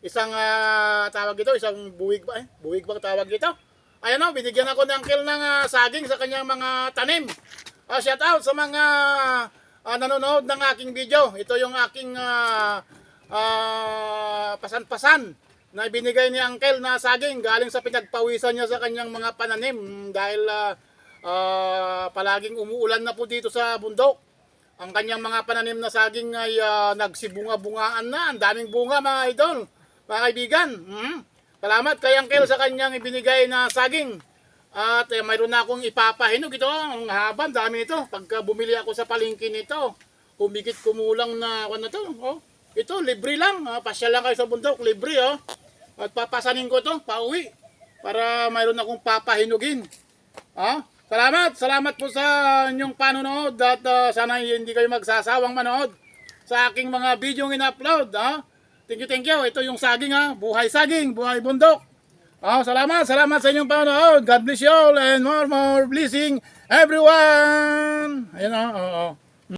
isang tawag dito, isang buwig ba? Buwig bang tawag dito? Ayan o, binigyan ako ng uncle ng saging sa kanyang mga tanim. Shout out sa mga nanonood ng aking video. Ito yung aking pasan-pasan na ibinigay ni uncle na saging galing sa pinagpawisan niya sa kanyang mga pananim dahil palaging umuulan na po dito sa bundok. Ang kanyang mga pananim na saging ay nagsibunga-bungaan na. Ang daming bunga mga idol, mga kaibigan. Salamat kay uncle sa kanyang ibinigay na saging. At mayroon na akong ipapahinog ito. Ang haba, dami ito. Pagka bumili ako sa palengke nito, humigit kumulang na ano to. Oh. Ito, libre lang. Pasyal lang kayo sa bundok, libre. Oh. At papasanin ko to, pauwi. Para mayroon akong papahinugin. Salamat po sa inyong panonood. At sana hindi kayo magsasawang manood sa aking mga video in-upload. Thank you. Ito yung saging. Buhay saging, buhay bundok. Salamat sa inyong panonood. God bless you all and more blessing everyone. Ayan